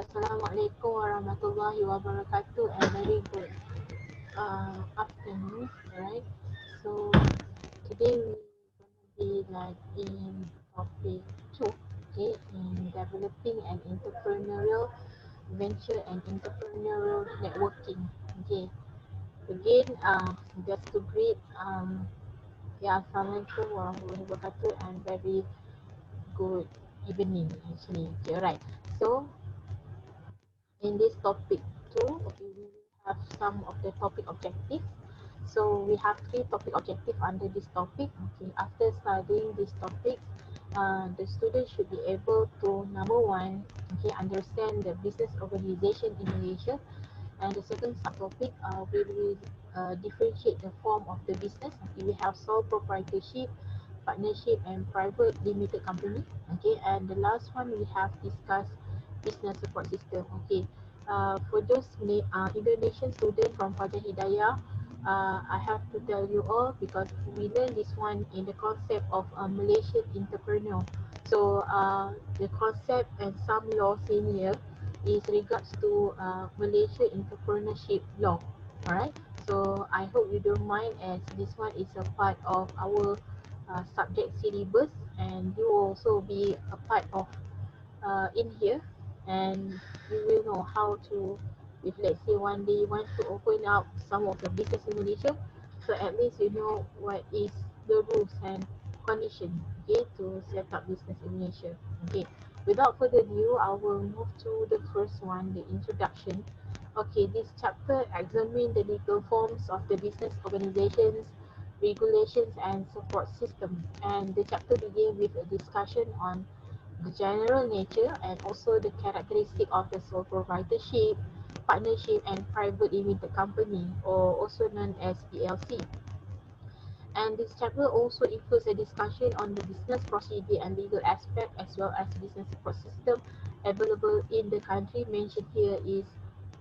Assalamualaikum warahmatullahi wabarakatuh and very good afternoon, right? So today we gonna be like in topic 2, okay, in developing an entrepreneurial venture and entrepreneurial networking. Okay, again, just to greet, yeah, Assalamualaikum warahmatullahi wabarakatuh and very good evening actually. Okay, right. So in this topic 2, okay, we will have some of the topic objectives. So we have 3 topic objectives under this topic. Okay, after studying this topic, the student should be able to, number one, okay, understand the business organization in Malaysia. And the second subtopic, we will differentiate the form of the business. Okay, we have sole proprietorship, partnership, and private limited company. Okay, and the last one we have discussed business support system. Okay, for those Indonesian students from Fajar Hidayah, I have to tell you all because we learn this one in the concept of Malaysian entrepreneur. So the concept and some laws in here is regards to Malaysia entrepreneurship law. Alright, so I hope you don't mind as this one is a part of our subject syllabus and you will also be a part of in here and you will know how to, if let's say one day you want to open up some of the business in Malaysia, so at least you know what is the rules and condition, okay, to set up business in Malaysia. Okay, without further ado, I will move to the first one, the introduction. Okay, this chapter examine the legal forms of the business organizations, regulations and support system, and the chapter begins with a discussion on the general nature and also the characteristic of the sole proprietorship, partnership and private limited company, or also known as PLC. And this chapter also includes a discussion on the business procedure and legal aspect as well as business support system available in the country mentioned here is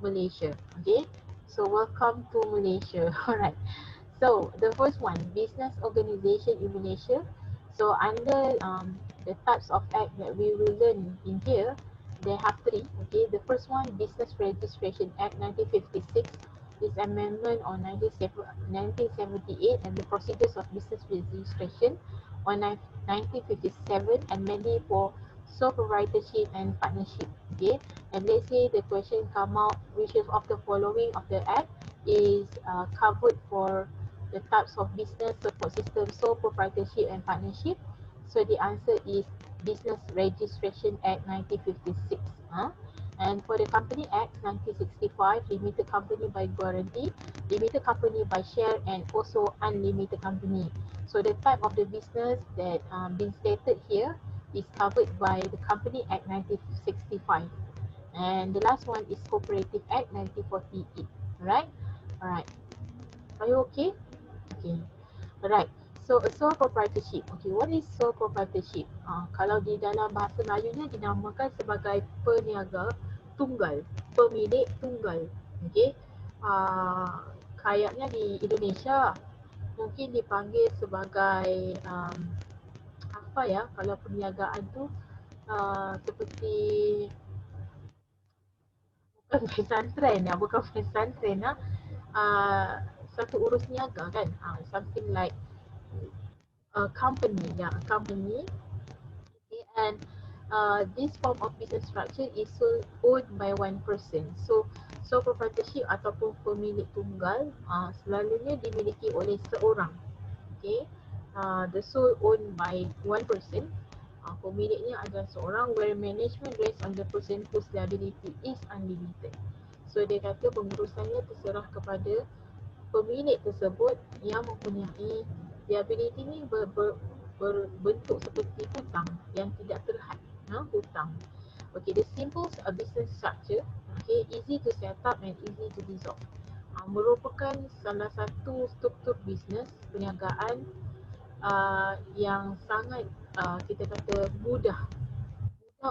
Malaysia. Okay, so welcome to Malaysia. Alright, so the first one, business organization in Malaysia. So under the types of act that we will learn in here, they have 3. Okay, the first one, Business Registration Act 1956. This amendment on 1978 and the procedures of business registration on 1957 and mainly for sole proprietorship and partnership. Okay, and let's say the question come out which is of the following of the act is covered for the types of business support system, sole proprietorship and partnership. So the answer is Business Registration Act 1956. And for the Company Act 1965, limited company by guarantee, limited company by share, and also unlimited company. So the type of the business that been stated here is covered by the Company Act 1965. And the last one is Cooperative Act 1948. Right? Alright. Are you okay? Okay. Alright. So a sole proprietorship. Okay, what is sole proprietorship? Kalau di dalam bahasa Melayunya dinamakan sebagai peniaga tunggal, pemilik tunggal. Okay. Kayaknya di Indonesia mungkin dipanggil sebagai apa ya, kalau perniagaan tu seperti bukan pesantren lah, bukan pesantren lah. Satu urus niaga kan, something like a company, yeah, a company. Okay, and this form of business structure is owned by one person. So proprietorship ataupun pemilik tunggal selalunya dimiliki oleh seorang. Okay, the sole owned by one person. Pemiliknya adalah seorang where management rests on the person whose liability is unlimited. So dia kata pengurusannya terserah kepada pemilik tersebut yang mempunyai liability ni berbentuk seperti hutang yang tidak terhad. Hutang. Okay, the simple business structure, okay, easy to set up and easy to dissolve. Merupakan salah satu struktur bisnes perniagaan yang sangat kita kata mudah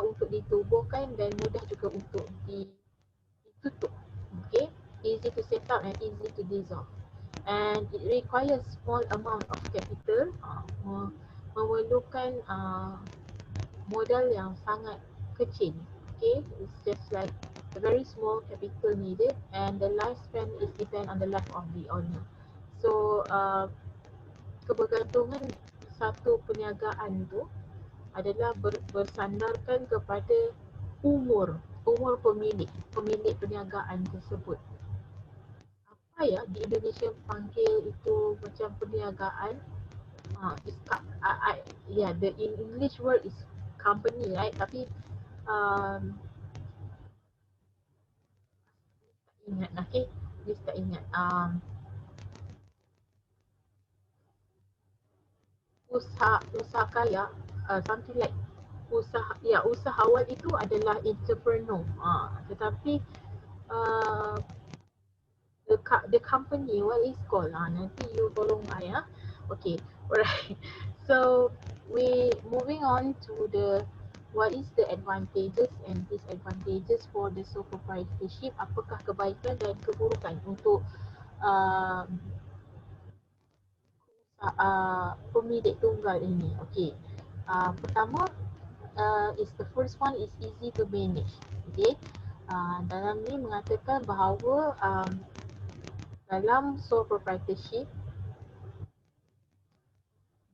untuk ditubuhkan dan mudah juga untuk ditutup. Okay, easy to set up and easy to dissolve. And it requires small amount of capital, memerlukan modal yang sangat kecil. Okay, it's just like a very small capital needed, and the lifespan is depend on the life of the owner. So kebergantungan satu perniagaan tu adalah bersandarkan kepada umur pemilik perniagaan tersebut. Apa ya di Indonesia panggil itu macam perniagaan? Yeah, the in English word is company, right? Tapi ingat lah, okay? Please tak ingat. Usaha kaya, something like usahawan itu adalah entrepreneur. Tetapi uh, the company what is called, nanti you tolong I, okay. Alright. So we moving on to the what is the advantages and disadvantages for the sole proprietorship. Apakah kebaikan dan keburukan untuk uh, pemilik tunggal ini? Okay. Pertama, is the first one is easy to manage. Okay. Dalam ni mengatakan bahawa dalam sole proprietorship,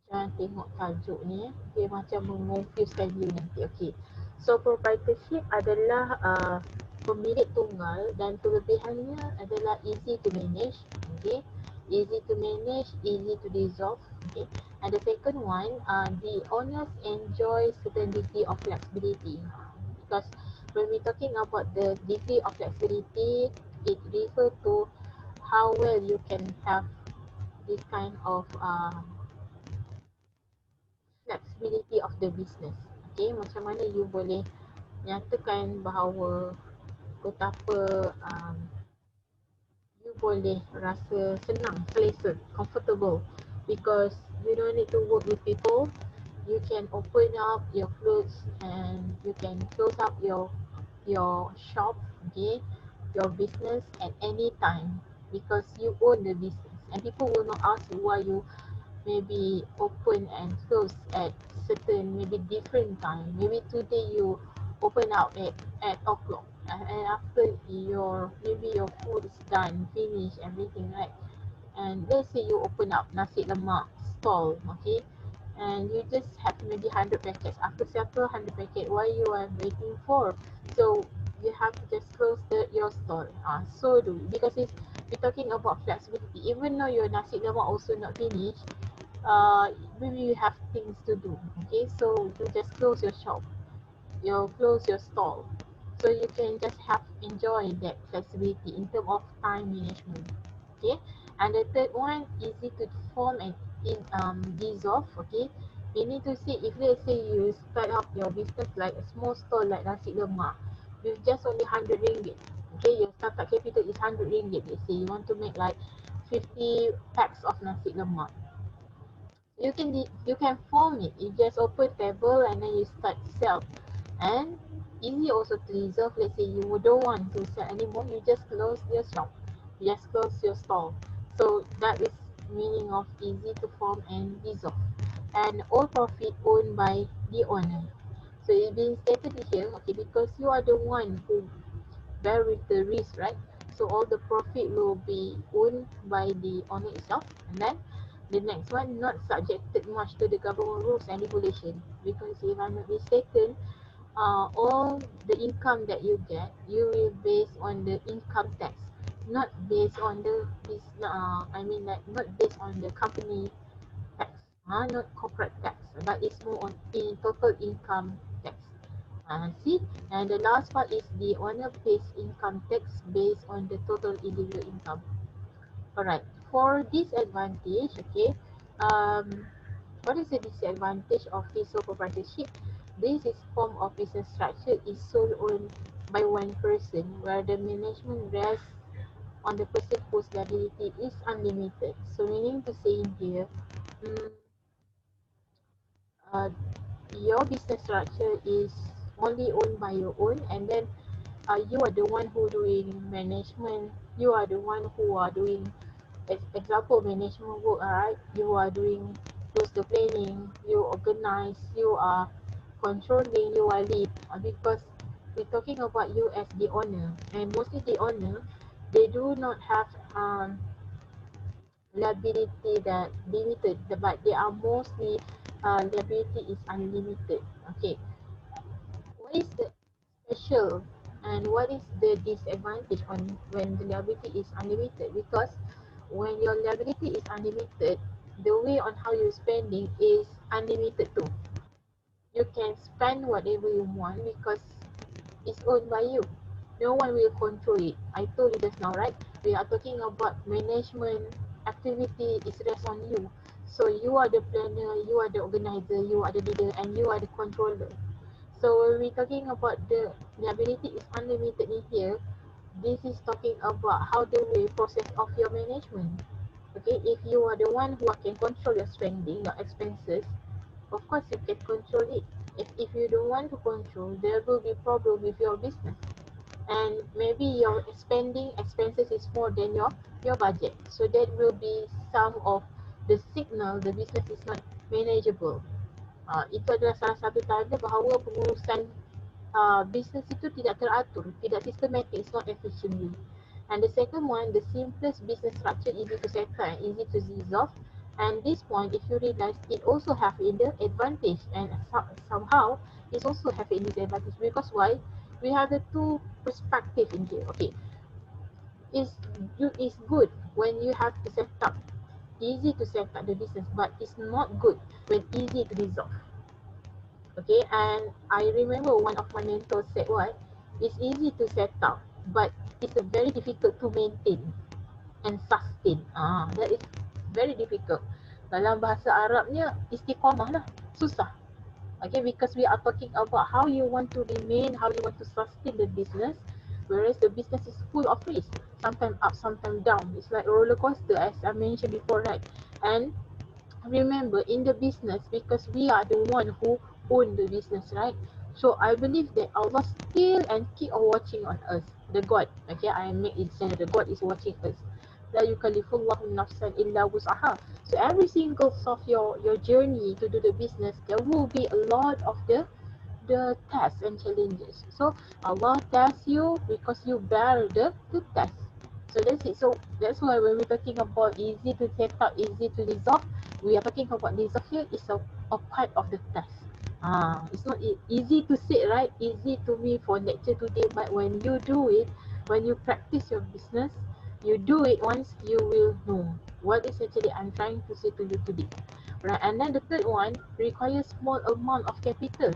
jangan tengok tajuk ni, dia macam mengonfusekan you nanti. Okay. So proprietorship adalah pemilik tunggal dan kelebihannya adalah easy to manage. Okay. Easy to manage, easy to dissolve. Okay. And the second one, the owners enjoy certain degree of flexibility, because when we talking about the degree of flexibility, it refer to how well you can have this kind of flexibility of the business. Okay, macam mana you boleh nyatakan bahawa betapa you boleh rasa senang, selesa, comfortable, because you don't need to work with people. You can open up your clothes and you can close up your shop, okay, your business at any time, because you own the business, and people will not ask you why you maybe open and close at certain maybe different time. Maybe today you open up at o'clock, and after your maybe your food is done, finished, everything, right? And let's say you open up nasi lemak stall, okay, and you just have maybe 100 packets. After settle 100 packet, why you are waiting for? So you have to just close your store. So do because it's we're talking about flexibility. Even though your nasi lemak also not finished, maybe you have things to do. Okay, so you just close your shop, you close your stall, so you can just have enjoy that flexibility in terms of time management. Okay, and the third one, easy to form and dissolve. Okay, you need to see if let's say you start up your business like a small store like nasi lemak with just only 100 ringgit. Okay, your startup capital is 100 ringgit. Let's say you want to make like 50 packs of nasi lemak, you can form it. You just open table and then you start sell. And easy also to reserve. Let's say you don't want to sell anymore, you just close your shop, you just close your stall. So that is meaning of easy to form and dissolve. And all profit owned by the owner. So it's been stated here, okay, because you are the one who bear with the risk, right? So all the profit will be owned by the owner itself. And then the next one, not subjected much to the government rules and regulation, because if I'm not mistaken, all the income that you get, you will base on the income tax, not based on the I mean like not based on the company tax, not corporate tax, but it's more on in total income tax. See, and the last part is the owner pays income tax based on the total individual income. Alright, for disadvantage, okay, um, what is the disadvantage of this sole proprietorship? This is form of business structure is sole owned by one person, where the management rests on the person whose liability is unlimited. So meaning to say in here, mm, uh, your business structure is only owned by your own, and then you are the one who doing management, you are the one who are doing example management work, alright, you are doing those the planning, you organize, you are controlling, you are lead, because we're talking about you as the owner, and mostly the owner, they do not have liability that limited, but they are mostly liability is unlimited. Okay, what is the special and what is the disadvantage on when the liability is unlimited? Because when your liability is unlimited, the way on how you're spending is unlimited too. You can spend whatever you want because it's owned by you. No one will control it. I told you just now, right? We are talking about management activity is rest on you. So you are the planner, you are the organizer, you are the leader, and you are the controller. So when we're talking about the ability is unlimited in here, this is talking about how the way process of your management. Okay, if you are the one who can control your spending, your expenses, of course you can control it. If you don't want to control, there will be problem with your business. And maybe your spending expenses is more than your budget. So that will be some of the signal the business is not manageable. Itu adalah salah satu tanda bahawa pengurusan business itu tidak teratur, tidak systematic, it's not efficiently. And the second one, the simplest business structure, easy to settle and easy to resolve. And this point, if you realize, it also have in the advantage, and somehow it also have in disadvantage. Because why? We have the two perspective in here. Okay, it's good when you have to set up, easy to set up the business, but it's not good when easy to resolve. Okay, and I remember one of my mentors said what? It's easy to set up, but it's very difficult to maintain and sustain. That is very difficult. Dalam bahasa Arabnya istiqamah lah, susah. Okay, because we are talking about how you want to remain, how you want to sustain the business, whereas the business is full of risk, sometimes up, sometimes down. It's like a roller coaster, as I mentioned before, right? And remember, in the business, because we are the one who own the business, right? So I believe that Allah still and keep on watching on us, the God. Okay, I make it sound the God is watching us. La yukallifullahu nafsan illa wus'aha. So every single of your journey to do the business, there will be a lot of the tests and challenges. So Allah tests you because you bear the test. So that's it. So that's why when we're talking about easy to set up, easy to resolve, we are talking about resolve here is a part of the test. It's not easy to say, right? Easy to me for lecture today, but when you do it, when you practice your business, you do it once, you will know what is actually I'm trying to say to you today. Right, and then the third one requires small amount of capital.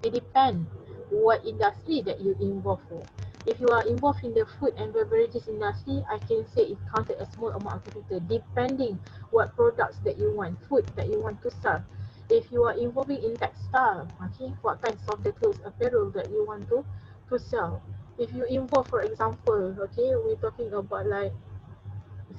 It depends what industry that you involve for. If you are involved in the food and beverages industry, I can say it counted a small amount of capital, depending what products that you want, food that you want to sell. If you are involving in textile, okay, what kinds of the clothes, apparel that you want to sell. If you involve, for example, okay, we're talking about like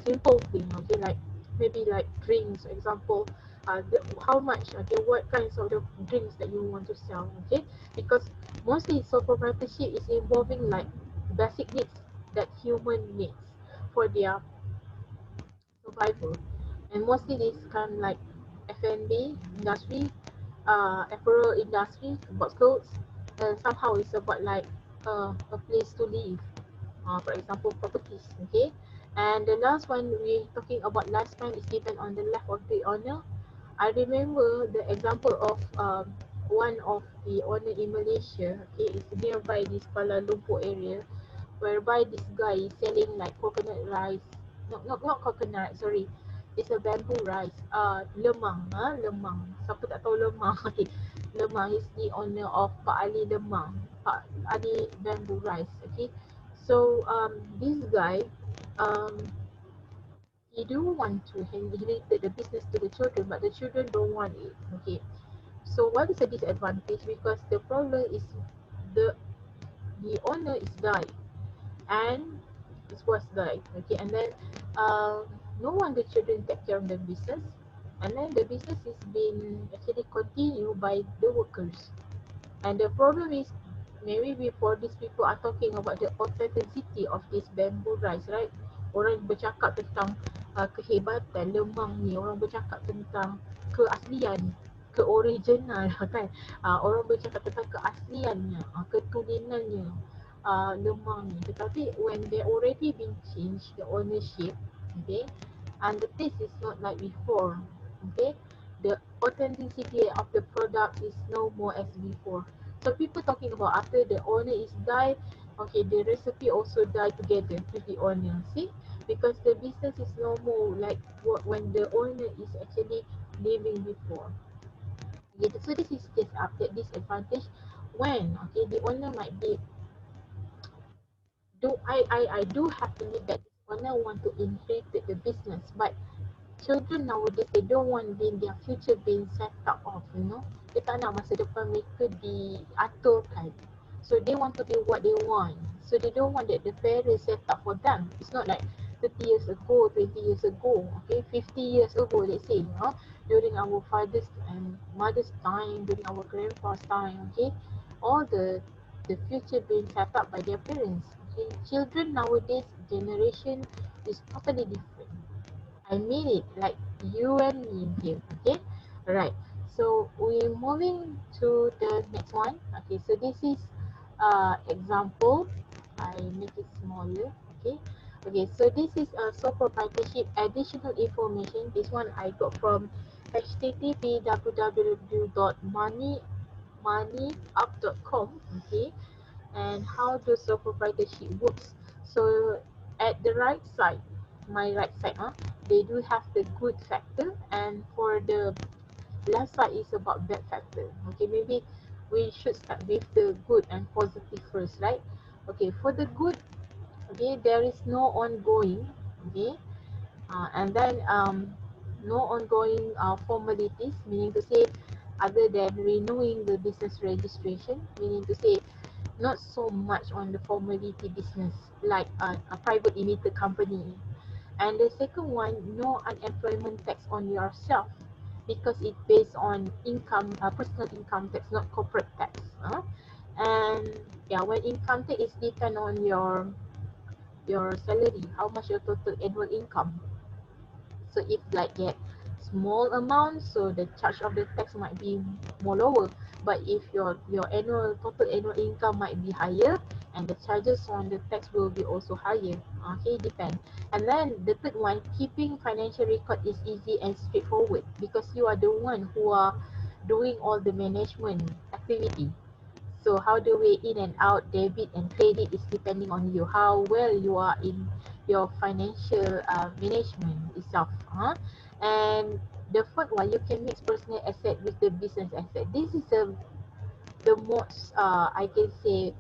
simple thing, okay, like maybe like drinks, example, how much, okay, what kinds of the drinks that you want to sell, okay, because mostly sole proprietorship is involving like basic needs that human needs for their survival, and mostly this kind like F&B industry, apparel industry, about clothes, and somehow it's about like a place to live, for example, properties. Okay, and the last one we talking about lifespan is depend on the life of the owner. I remember the example of one of the owner in Malaysia. Okay, it's nearby this Kuala Lumpur area, whereby this guy is selling like coconut rice. No, not coconut rice, sorry. It's a bamboo rice. Lemang, lemang. Siapa tak tahu lemang? Okay, lemang is the owner of Pak Ali Lemang, Pak Ali Bamboo Rice. Okay, so this guy, um, he do want to inherit the business to the children, but the children don't want it. Okay, so what is the disadvantage? Because the problem is the the owner is died and his wife died. Okay, and then no one the children take care of the business, and then the business is being actually continued by the workers. And the problem is, maybe before these people are talking about the authenticity of this bamboo rice, right? Orang bercakap tentang kehebatan lemang ni, orang bercakap tentang keaslian ke-original kan. Orang boleh cakap tentang keasliannya, ketulinannya, lemangnya. Tetapi when they already been changed the ownership, okay, and the taste is not like before, okay, the authenticity of the product is no more as before. So people talking about after the owner is die, okay, the recipe also die together with the owner. See, because the business is no more like when the owner is actually living before. Okay, so this is just after disadvantage when, okay, the owner might be I do have to believe that this owner want to inherit the business, but children nowadays they don't want their future being set up off, you know. Dia tak nak masa depan mereka diaturkan. So they want to do what they want. So they don't want that the parents set up for them. It's not like 30 years ago, 20 years ago, okay, 50 years ago, let's say, during our fathers and mothers time, during our grandpa's time, okay, all the future being set up by their parents. Okay, children nowadays generation is totally different. I mean it, like you and me here. Okay, alright. So we're moving to the next one. Okay, so this is example. I make it smaller. Okay, okay. So this is a sole proprietorship. Additional information. This one I got from http www.moneyup.com. Okay, and how the sole proprietorship works. So at the right side, my right side, they do have the good factor, and for the left side is about bad factor. Okay, maybe we should start with the good and positive first, right? Okay, for the good, okay, there is no ongoing, okay, and then no ongoing formalities, meaning to say other than renewing the business registration, meaning to say not so much on the formality business like a private limited company. And the second one, no unemployment tax on yourself because it based on income, personal income tax, not corporate tax. And yeah, when income tax is depend on your salary, how much your total annual income. So if like get small amount, so the charge of the tax might be more lower. But if your annual total annual income might be higher, and the charges on the tax will be also higher. Okay, depend. And then the third one, keeping financial record is easy and straightforward because you are the one who are doing all the management activity. So how the way in and out, debit and credit is depending on you, how well you are in your financial management itself. And the fourth one, you can mix personal asset with the business asset. This is the most, I can say,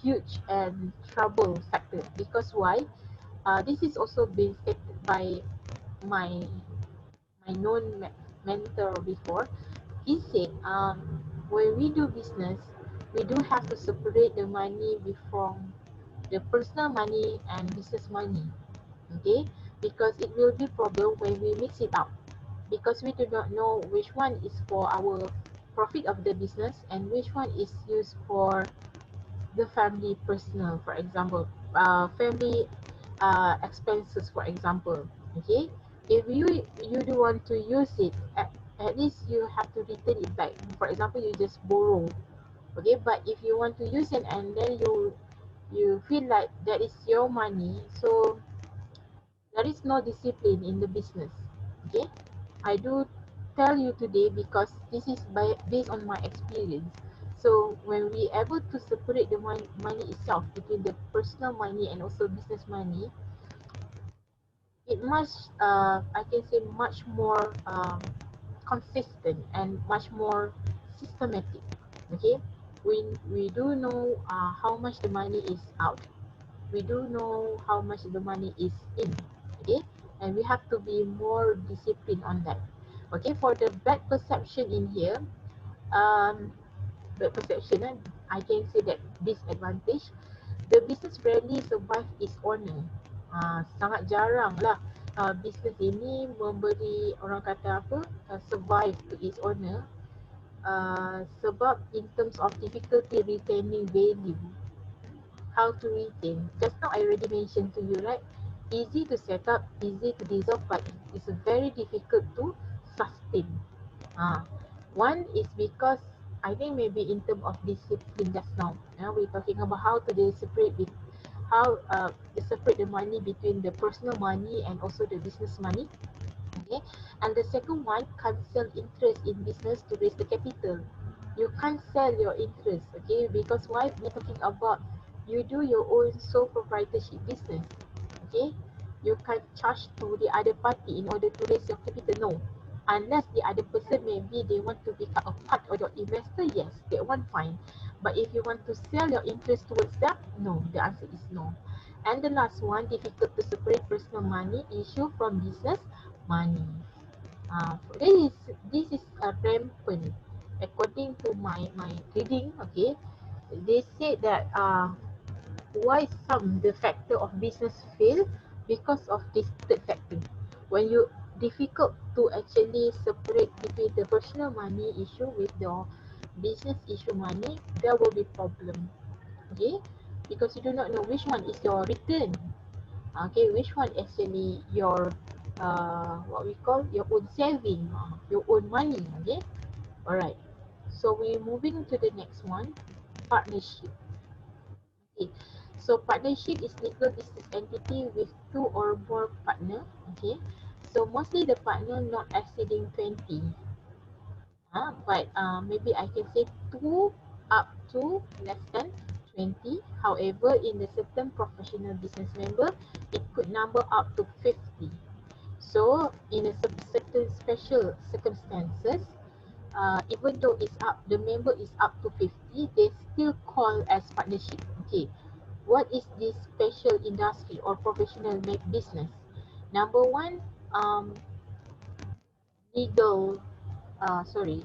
huge and trouble factor. Because why? This is also been stated by my known mentor before. He said, when we do business, we do have to separate the money from the personal money and business money. Okay, because it will be problem when we mix it up, because we do not know which one is for our profit of the business and which one is used for the family personal, for example, family expenses, for example. Okay, if you do want to use it, at least you have to return it back. For example, you just borrow, okay, but if you want to use it and then you feel like that is your money, so there is no discipline in the business. Okay, I do tell you today because this is based on my experience. So when we able to separate the money itself between the personal money and also business money, it must I can say much more consistent and much more systematic. Okay, we do know how much the money is out, we do know how much the money is in. Okay, and we have to be more disciplined on that. Okay, for the bad perception in here, um bad perception, I can say that disadvantage, the business rarely survive its owner. Sangat jarang lah business ini memberi, orang kata apa, survive to its owner, sebab in terms of difficulty retaining value. How to retain, just now I already mentioned to you, right? Easy to set up, easy to dissolve, but it's very difficult to sustain. One is because I think maybe in terms of discipline just now, we're talking about how to separate the money between the personal money and also the business money. Okay, and the second one, can't sell interest in business to raise the capital. You can't sell your interest, okay, because why? We're talking about you do your own sole proprietorship business. Okay, you can't charge to the other party in order to raise your capital. No, unless the other person maybe they want to become a part of your investor. Yes, that one fine. But if you want to sell your interest towards that, no, the answer is no. And the last one, difficult to separate personal money issue from business money. This is a rampant according to my reading. Okay, they said that why some the factor of business fail because of this third factor. When you difficult to actually separate between the personal money issue with your business issue money, there will be problem. Okay, because you do not know which one is your return. Okay, which one actually your what we call your own saving, your own money. Okay, all right. So we're moving to the next one, partnership. Okay, so partnership is legal business entity with two or more partner. Okay, so mostly the partner not exceeding 20. But maybe I can say two up to less than 20. However, in the certain professional business member, it could number up to 50. So in a certain special circumstances, even though the member is up to 50, they still call as partnership. Okay, what is this special industry or professional business? Number one, um, legal, sorry,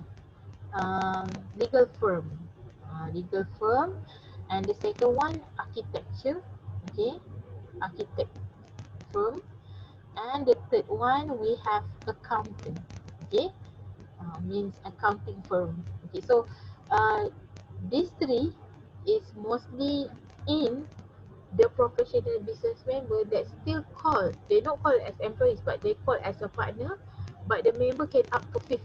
legal firm. Legal firm. And the second one, architecture. Okay, architect firm. And the third one, we have accountant. Okay, means accounting firm. Okay, so uh, these three is mostly in the professional business member that still call, they don't call as employees, but they call as a partner, but the member can up to 50.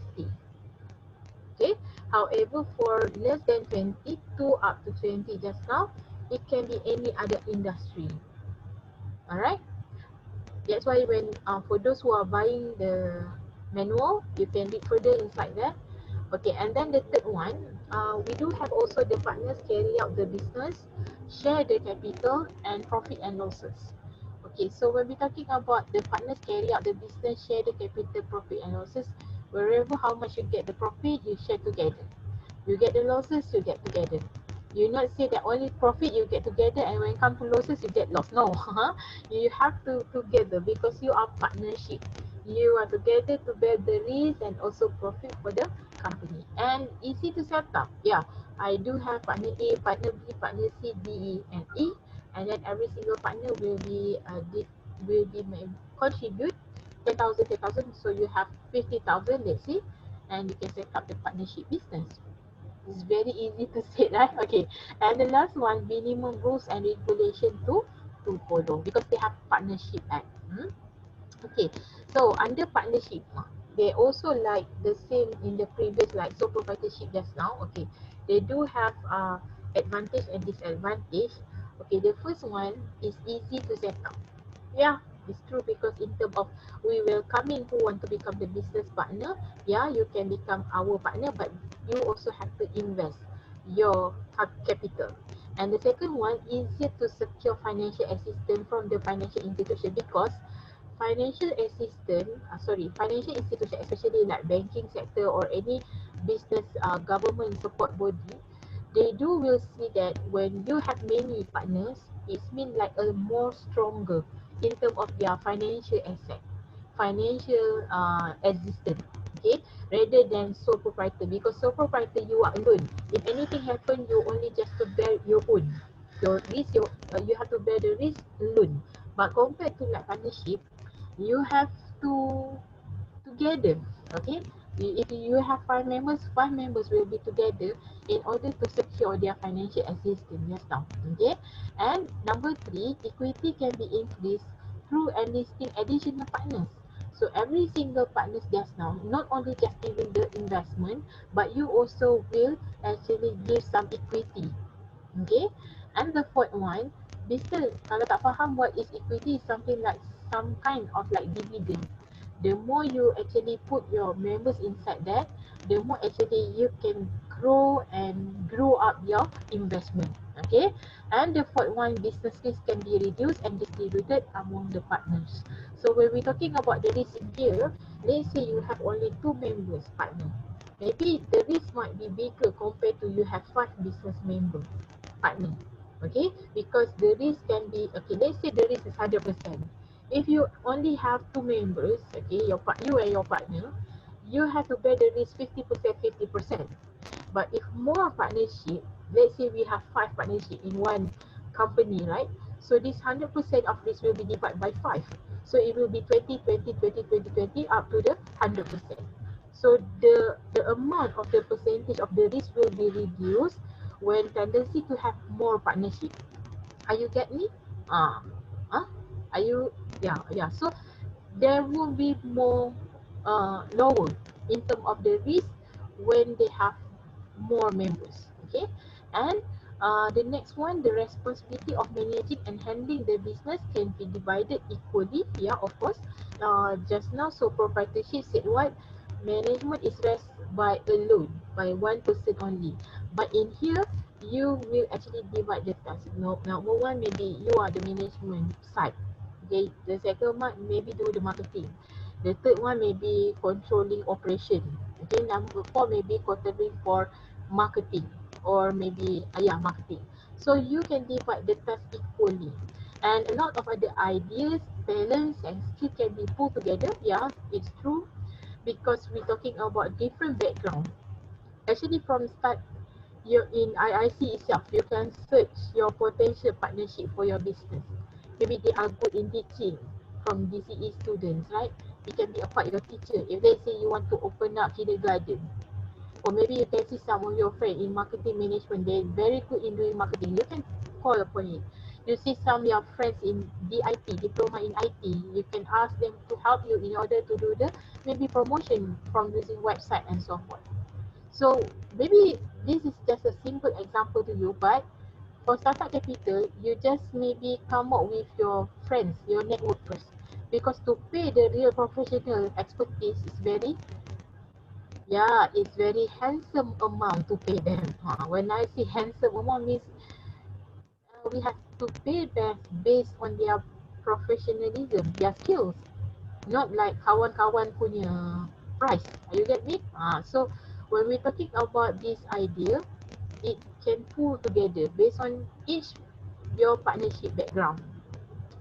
Okay, however, for less than 20 to up to 20 just now, it can be any other industry. All right, that's why when for those who are buying the manual, you can read further inside there. Okay, and then the third one, we do have also the partners carry out the business, share the capital and profit and losses. Okay, so when we're talking about the partners carry out the business, share the capital, profit and losses, wherever how much you get the profit, you share together. You get the losses, you get together. You not say that only profit you get together and when it comes to losses you get lost. No, you have to together because you are partnership. You are together to bear the risk and also profit for the company. And easy to set up. Yeah, I do have partner A, partner B, partner C, D, E, and E, and then every single partner will be contribute 10,000, 10,000. So you have 50,000, let's say, and you can set up the partnership business. It's very easy to say, right? Okay. And the last one, minimum rules and regulation to follow because they have partnership act. Okay. So under partnership, they also like the same in the previous like sole proprietorship just now. Okay. They do have advantage and disadvantage. Okay. The first one is easy to set up. Yeah, it's true because in terms of we will come in who want to become the business partner, yeah, you can become our partner, but you also have to invest your capital. And the second one, easier to secure financial assistance from the financial institution because financial institution, especially like banking sector or any business government support body, they do will see that when you have many partners, it means like a more stronger in terms of their financial asset, financial existence. Okay, rather than sole proprietor because sole proprietor you are alone. If anything happen, you only just to bear your own. Your risk, you have to bear the risk alone. But compared to like partnership, you have to together. Okay, if you have five members will be together in order to secure their financial assistance just now. Okay, and number three, equity can be increased through enlisting additional partners. So every single partners just now, not only just giving the investment, but you also will actually give some equity. Okay. And the fourth one, business, kalau tak faham what is equity, is something like some kind of like dividend. The more you actually put your members inside that, the more actually you can grow and grow up your investment. Okay. And the fourth one, business risk can be reduced and distributed among the partners. So when we're talking about the risk here, let's say you have only 2 members partner. Maybe the risk might be bigger compared to you have 5 business member partner. Okay, because the risk can be, okay, let's say the risk is 100%. If you only have 2 members, okay, you and your partner, you have to bear the risk 50%, 50%. But if more partnership, let's say we have 5 partnership in one company, right? So this 100% of risk will be divided by 5. So it will be 20, 20, 20, 20, 20 up to the 100%. So the amount of the percentage of the risk will be reduced when tendency to have more partnership. Are you get me? Ah, are you? Yeah, yeah. So there will be more lower in terms of the risk when they have more members. Okay, and the next one, the responsibility of managing and handling the business can be divided equally. Yeah, of course. Just now, so proprietorship said what? Management is rest by alone, by one person only. But in here, you will actually divide the task. No, number one, maybe you are the management side. Okay, the second one maybe do the marketing. The third one maybe controlling operation. Okay, number four maybe catering for marketing, or maybe marketing. So you can divide the task equally, and a lot of other ideas, talents and skill can be pulled together. Yeah, it's true, because we're talking about different background. Actually, from start, you're in IIC itself, you can search your potential partnership for your business. Maybe they are good in teaching from DCE students, right? It can be a part your teacher. If let's say you want to open up kindergarten, or maybe you can see some of your friends in marketing management, they're very good in doing marketing. You can call upon it. You see some of your friends in DIT, diploma in IT, you can ask them to help you in order to do the maybe promotion from using website and so forth. So maybe this is just a simple example to you, but for startup capital, you just maybe come up with your friends, your network first. Because to pay the real professional expertise is very, it's very handsome amount to pay them. When I say handsome amount means we have to pay them based on their professionalism, their skills, not like kawan-kawan punya price. You get me? So when we're talking about this idea, it can pull together based on each your partnership background.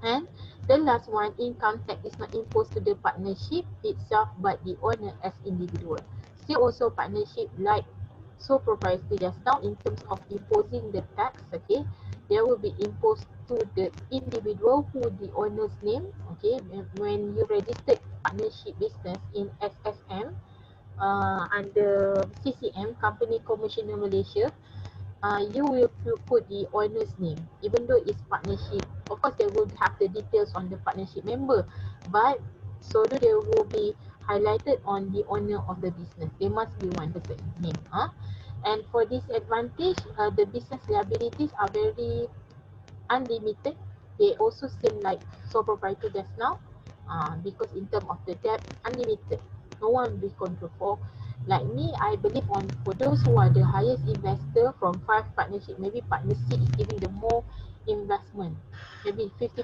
And the last one, income tax is not imposed to the partnership itself but the owner as individual. Still also partnership like sole proprietor just now, in terms of imposing the tax, okay, there will be imposed to the individual who the owner's name, okay, when you registered partnership business in SSM under CCM, Company Commissioner Malaysia, you will put the owner's name, even though it's partnership. Of course, they will have the details on the partnership member, but so they will be highlighted on the owner of the business. They must be one person name. And for this advantage, the business liabilities are very unlimited. They also seem like sole proprietor just now, because in terms of the debt, unlimited. No one will be control for. Like me, I believe on for those who are the highest investor from 5 partnership, maybe partner C is giving the more investment, maybe 50,000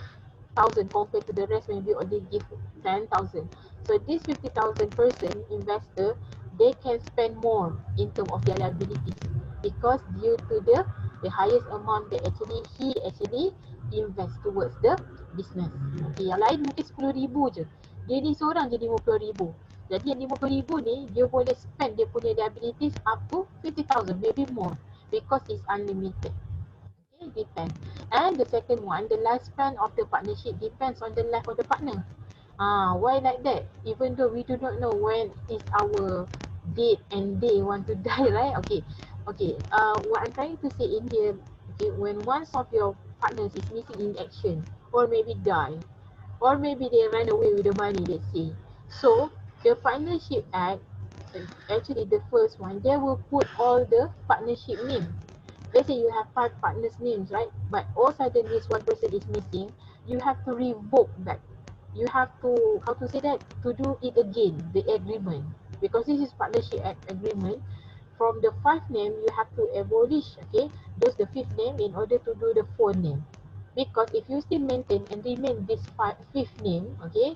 compared to the rest, maybe only give 10,000. So this 50,000 person investor, they can spend more in terms of their liabilities, because due to the highest amount that he actually invest towards the business. Okay, yang lain mungkin 10,000 je. Dia ni seorang je 50,000. Jadi yang 50,000 ni, dia boleh spend dia punya liabilities up to 50,000, maybe more, because it's unlimited. Okay, depend. And the second one, the lifespan of the partnership depends on the life of the partner. Why like that? Even though we do not know when is our date and day want to die, right? Okay. What I'm trying to say in here, okay, when one of your partners is missing in action, or maybe die, or maybe they run away with the money, let's say. So the partnership act, actually the first one, they will put all the partnership name. Let's say you have 5 partners names, right? But all sudden this one person is missing, you have to revoke that. You have to, how to say that, to do it again, the agreement, because this is partnership agreement. From the 5 name, you have to abolish, okay, those the 5th name in order to do the 4th name. Because if you still maintain and remain this 5th name, okay,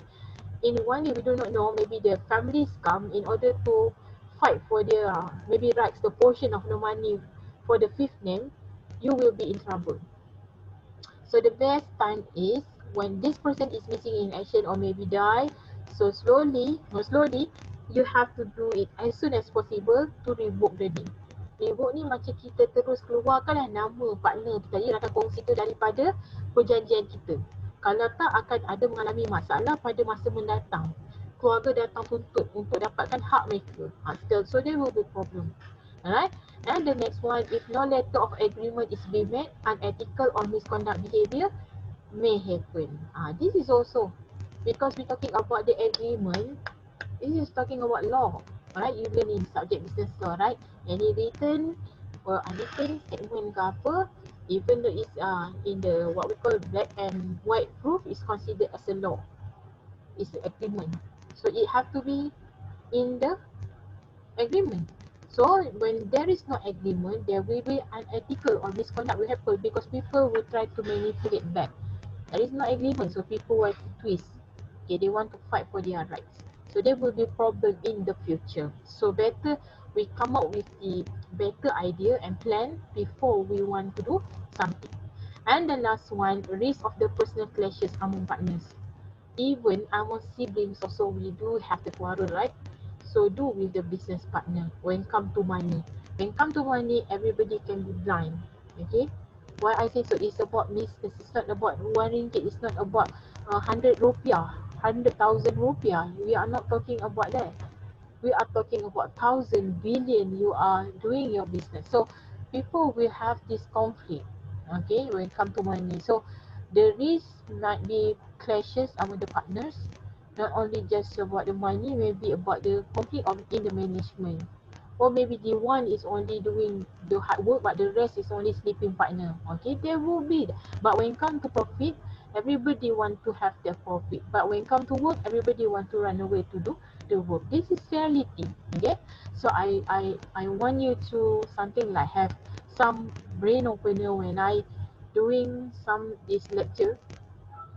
in one day we do not know, maybe the families come in order to fight for their maybe rights, the portion of the money for the 5th name, you will be in trouble. So the best time is when this person is missing in action or maybe die. So slowly, you have to do it as soon as possible to revoke the name. Revoke ni macam kita terus keluarkanlah nama partner kita tadi rakan kongsi tu daripada perjanjian kita. Kalau tak akan ada mengalami masalah pada masa mendatang. Keluarga datang tuntut untuk dapatkan hak mereka. So there will be problem. Alright? And the next one, if no letter of agreement is being met, unethical or misconduct behavior may happen. This is also because we're talking about the agreement. This is talking about law, right? Even in subject business law, right? Any written or unwritten statement ke apa, even though it's in the what we call black and white proof, is considered as a law. It's an agreement. So it have to be in the agreement. So when there is no agreement, there will be unethical or misconduct will happen because people will try to manipulate back. There is no agreement, so people want to twist. Okay, they want to fight for their rights. So there will be problem in the future. So better we come up with the better idea and plan before we want to do something. And the last one, risk of the personal clashes among partners. Even our siblings also, we do have the quarrel, right? So do with the business partner when come to money. When come to money, everybody can be blind. Okay? Why I say so? It's about business. It's not about RM1. It's not about 100 rupiah, 100,000 rupiah. We are not talking about that. We are talking about 1,000 billion. You are doing your business. So people will have this conflict. Okay, when it come to money. So the risk might be clashes among the partners. Not only just about the money, maybe about the conflict of in the management. Or maybe the one is only doing the hard work, but the rest is only sleeping partner. Okay, there will be. But when it come to profit, everybody want to have their profit. But when it come to work, everybody want to run away to do the work. This is reality. Okay, so I want you to something like have some brain opener when I doing some this lecture.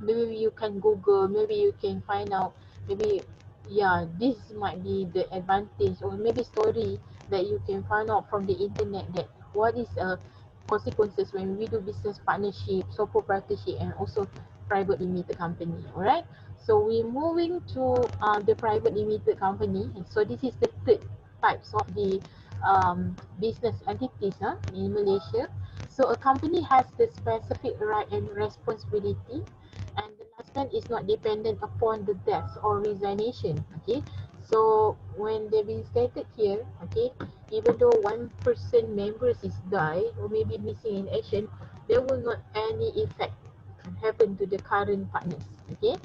Maybe you can Google, maybe you can find out, maybe yeah, this might be the advantage or maybe story that you can find out from the internet, that what is consequences when we do business partnership, sole proprietorship, and also private limited company. Alright, so we're moving to the private limited company. And so this is the third types of the business entities in Malaysia. So a company has the specific right and responsibility, and the last one is not dependent upon the death or resignation. Okay, so when they been stated here, okay, even though one person members is die or maybe missing in action, there will not any effect happen to the current partners. Okay,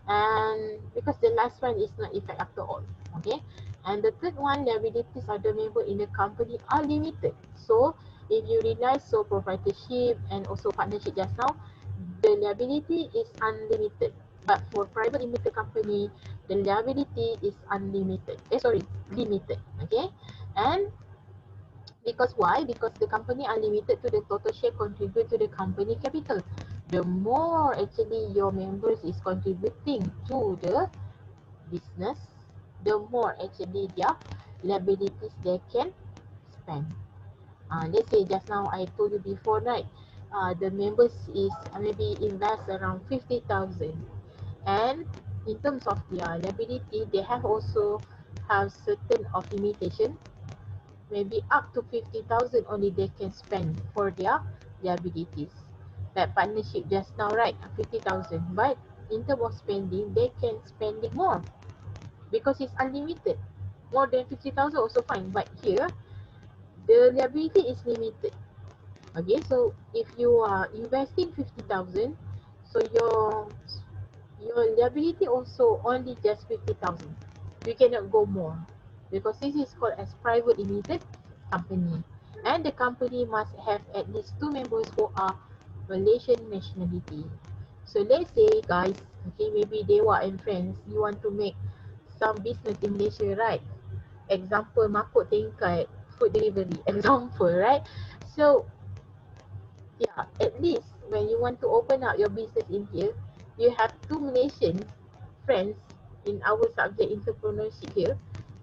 and because the last one is not effect after all. Okay, and the third one, liabilities of the member in the company are limited. So if you realize, so proprietorship and also partnership just now, the liability is unlimited. But for private limited company, the liability is unlimited. Limited. Okay, and because why? Because the company are limited to the total share contribute to the company capital. The more actually your members is contributing to the business, the more actually their liabilities they can spend. Let's say just now I told you before, right? The members is maybe invest around 50,000, and in terms of their liability, they have also have certain of limitation. Maybe up to 50,000 only they can spend for their liabilities. That partnership just now, right? 50,000. But in terms of spending, they can spend it more because it's unlimited. More than 50,000 also fine. But here, the liability is limited. Okay, so if you are investing 50,000, so your liability also only just 50,000. You cannot go more because this is called as private limited company. And the company must have at least 2 members who are Malaysian nationality. So let's say guys, okay, maybe Dewa and friends, you want to make some business in Malaysia, right? Example, makut tingkat, food delivery, example, right? So yeah, at least when you want to open up your business in here, you have 2 Malaysian friends in our subject entrepreneurship here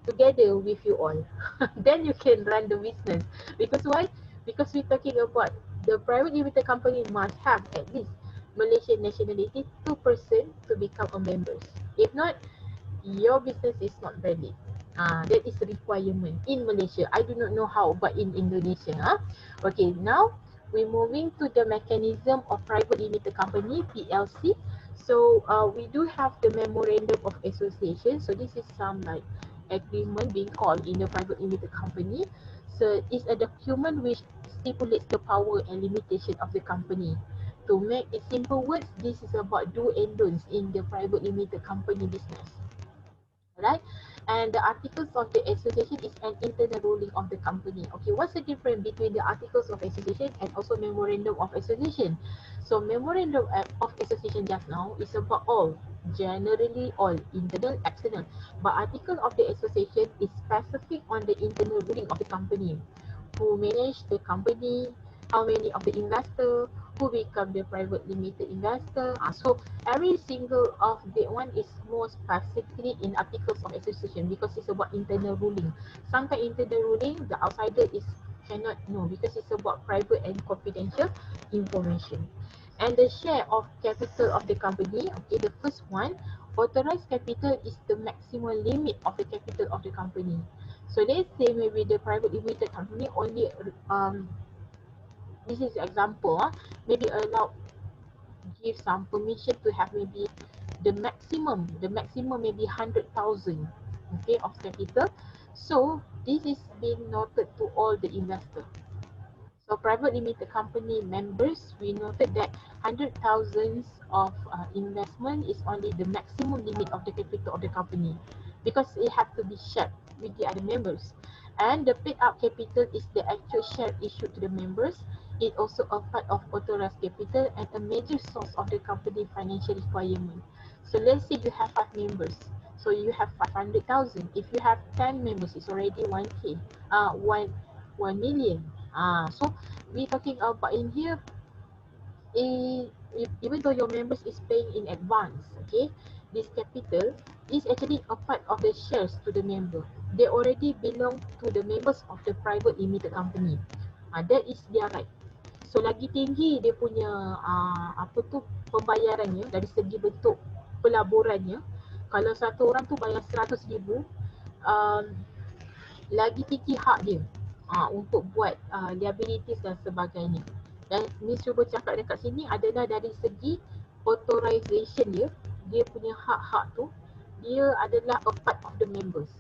together with you all. Then you can run the business. Because why? Because we're talking about the private limited company must have at least Malaysian nationality 2% to become a members. If not, your business is not valid. That is a requirement in Malaysia. I do not know how, but in Indonesia. Okay, now we're moving to the mechanism of private limited company, PLC. So we do have the memorandum of association. So this is some like agreement being called in the private limited company. So it's a document which stipulates the power and limitation of the company. To make it simple words, this is about do and don'ts in the private limited company business. Right? And the articles of the association is an internal ruling of the company. Okay, what's the difference between the articles of association and also memorandum of association? So memorandum of association just now is about all, generally all, internal, external. But article of the association is specific on the internal ruling of the company. Who manage the company, how many of the investor, who become the private limited investor. So every single of the one is more specifically in articles of association because it's about internal ruling. Sometimes internal ruling, the outsider is cannot know because it's about private and confidential information. And the share of capital of the company, okay, the first one, authorized capital is the maximum limit of the capital of the company. So let's say maybe the private limited company only this is example, maybe allow give some permission to have maybe the maximum maybe 100,000, okay, of capital. So this is being noted to all the investors. So private limited company members, we noted that 100,000 of investment is only the maximum limit of the capital of the company because it has to be shared with the other members. And the paid up capital is the actual share issued to the members. It also a part of authorized capital and a major source of the company financial requirement. So let's say you have 5 members. So you have 500,000. If you have 10 members, it's already 1K, 1 million. So we're talking about in here, even though your members is paying in advance, okay, this capital is actually a part of the shares to the member. They already belong to the members of the private limited company. That is their right. So lagi tinggi dia punya apa tu pembayarannya dari segi bentuk pelaburannya. Kalau satu orang tu bayar 100,000, um, lagi tinggi hak dia untuk buat liabilities dan sebagainya. Dan Miss cuba cakap dekat sini adalah dari segi authorization dia, dia punya hak-hak tu, dia adalah a part of the members.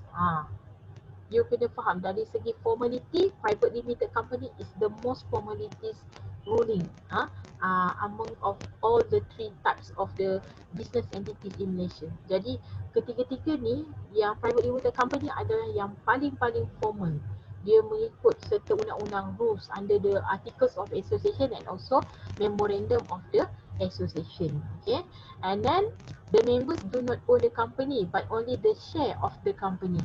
You kena faham dari segi formality, private limited company is the most formalities ruling among of all the 3 types of the business entities in Malaysia. Jadi ketiga-tiga ni, yang private limited company adalah yang paling-paling formal. Dia mengikut serta undang-undang rules under the articles of association and also memorandum of the association. Okay, and then the members do not own the company but only the share of the company.